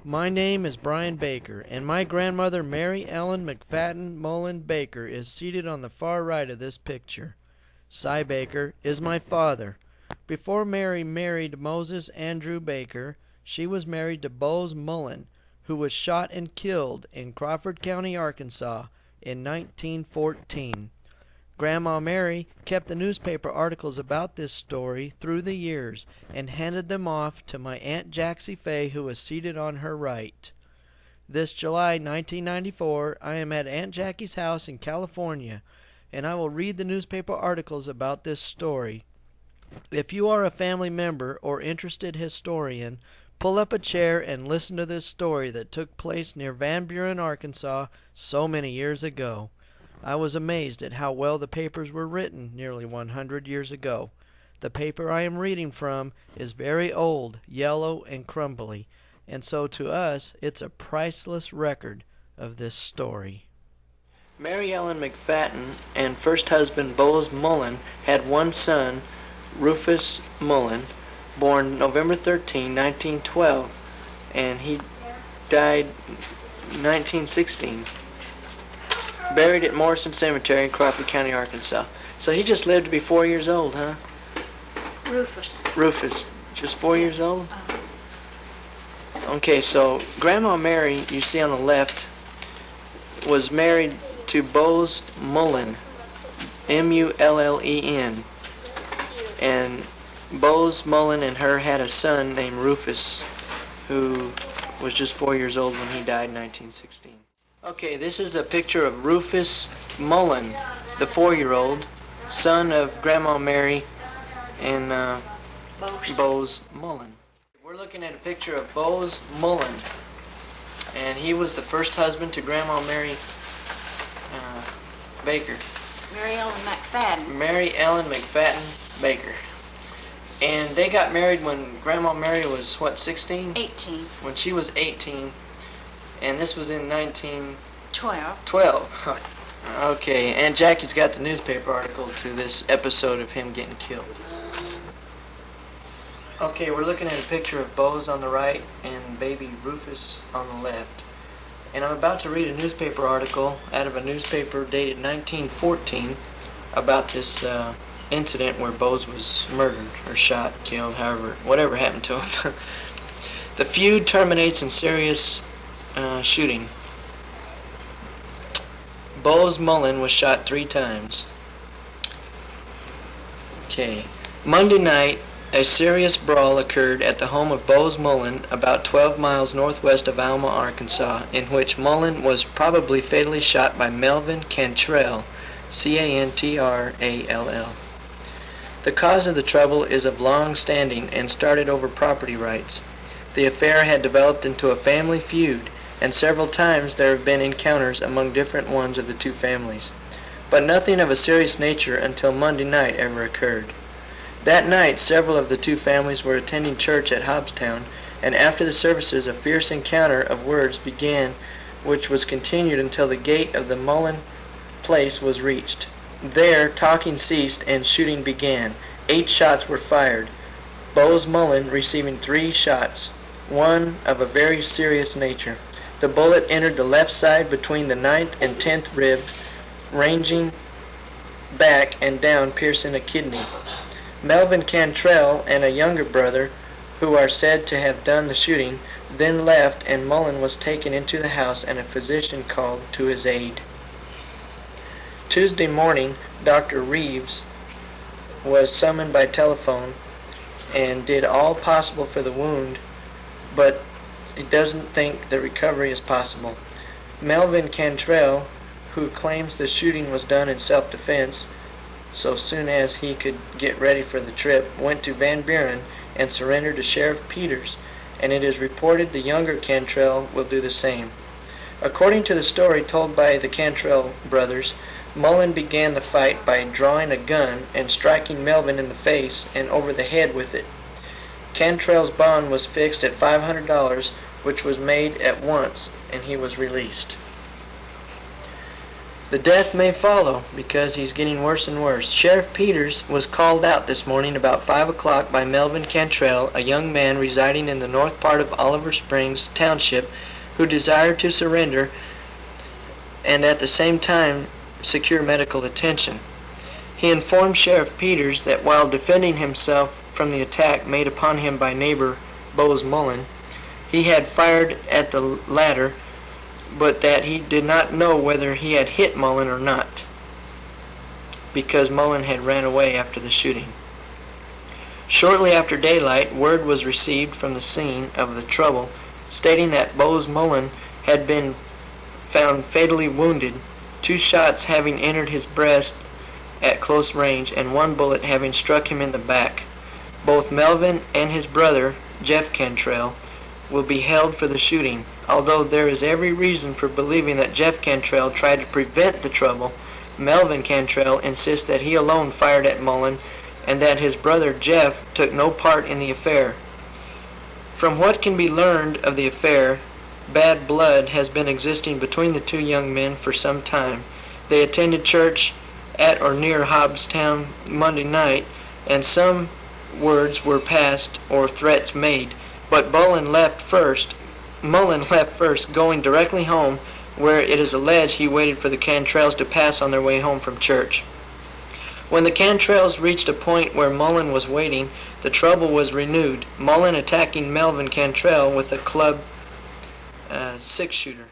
My name is Brian Baker, and my grandmother Mary Ellen McFadden Mullen Baker is seated on the far right of this picture. Cy Baker is my father. Before Mary married Moses Andrew Baker, she was married to Bose Mullen, who was shot and killed in Crawford County, Arkansas in 1914. Grandma Mary kept the newspaper articles about this story through the years and handed them off to my Aunt Jaxie Fay, who is seated on her right. This July 1994, I am at Aunt Jackie's house in California, and I will read the newspaper articles about this story. If you are a family member or interested historian, pull up a chair and listen to this story that took place near Van Buren, Arkansas, so many years ago. I was amazed at how well the papers were written nearly 100 years ago. The paper I am reading from is very old, yellow, and crumbly, and so to us it's a priceless record of this story. Mary Ellen McFadden and first husband Bose Mullen had one son, Rufus Mullen, born November 13, 1912, and he died 1916. Buried at Morrison Cemetery in Crawford County, Arkansas. So he just lived to be 4 years old, huh? Rufus. Just 4 years old? Okay, so Grandma Mary, you see on the left, was married to Bose Mullen, M-U-L-L-E-N. And Bose Mullen and her had a son named Rufus, who was just 4 years old when he died in 1916. Okay, this is a picture of Rufus Mullen, the 4-year-old, son of Grandma Mary and Bose Mullen. We're looking at a picture of Bose Mullen, and he was the first husband to Grandma Mary Baker. Mary Ellen McFadden. Mary Ellen McFadden Baker. And they got married when Grandma Mary was, what, 16? 18. When she was 18. And this was in 12. 12. Okay, Aunt Jackie's got the newspaper article to this episode of him getting killed. Okay, we're looking at a picture of Bose on the right and baby Rufus on the left. And I'm about to read a newspaper article out of a newspaper dated 1914 about this incident where Bose was murdered or shot, killed, whatever happened to him. The feud terminates in serious shooting. Bose Mullen was shot 3 times. Okay. Monday night, a serious brawl occurred at the home of Bose Mullen, about 12 miles northwest of Alma, Arkansas, in which Mullen was probably fatally shot by Melvin Cantrell, C-A-N-T-R-A-L-L. The cause of the trouble is of long standing and started over property rights. The affair had developed into a family feud, and several times there have been encounters among different ones of the two families. But nothing of a serious nature until Monday night ever occurred. That night, several of the two families were attending church at Hobbstown, and after the services a fierce encounter of words began, which was continued until the gate of the Mullen place was reached. There, talking ceased and shooting began. 8 shots were fired, Bose Mullen receiving 3 shots, one of a very serious nature. The bullet entered the left side between the 9th and 10th rib, ranging back and down, piercing a kidney. Melvin Cantrell and a younger brother, who are said to have done the shooting, then left, and Mullen was taken into the house and a physician called to his aid. Tuesday morning, Dr. Reeves was summoned by telephone and did all possible for the wound, but he doesn't think the recovery is possible. Melvin Cantrell, who claims the shooting was done in self-defense, so soon as he could get ready for the trip, went to Van Buren and surrendered to Sheriff Peters, and it is reported the younger Cantrell will do the same. According to the story told by the Cantrell brothers, Mullen began the fight by drawing a gun and striking Melvin in the face and over the head with it. Cantrell's bond was fixed at $500, which was made at once, and he was released. The death may follow because he's getting worse and worse. Sheriff Peters was called out this morning about 5 o'clock by Melvin Cantrell, a young man residing in the north part of Oliver Springs Township who desired to surrender and at the same time secure medical attention. He informed Sheriff Peters that while defending himself from the attack made upon him by neighbor Bose Mullen, he had fired at the latter, but that he did not know whether he had hit Mullen or not, because Mullen had ran away after the shooting. Shortly after daylight, word was received from the scene of the trouble, stating that Bose Mullen had been found fatally wounded, 2 shots having entered his breast at close range and 1 bullet having struck him in the back. Both Melvin and his brother, Jeff Cantrell, will be held for the shooting. Although there is every reason for believing that Jeff Cantrell tried to prevent the trouble, Melvin Cantrell insists that he alone fired at Mullen and that his brother Jeff took no part in the affair. From what can be learned of the affair, bad blood has been existing between the 2 young men for some time. They attended church at or near Hobbstown Monday night, and some words were passed or threats made, but Mullen left first, going directly home, where it is alleged he waited for the Cantrells to pass on their way home from church. When the Cantrells reached a point where Mullen was waiting, the trouble was renewed, Mullen attacking Melvin Cantrell with a club 6-shooter.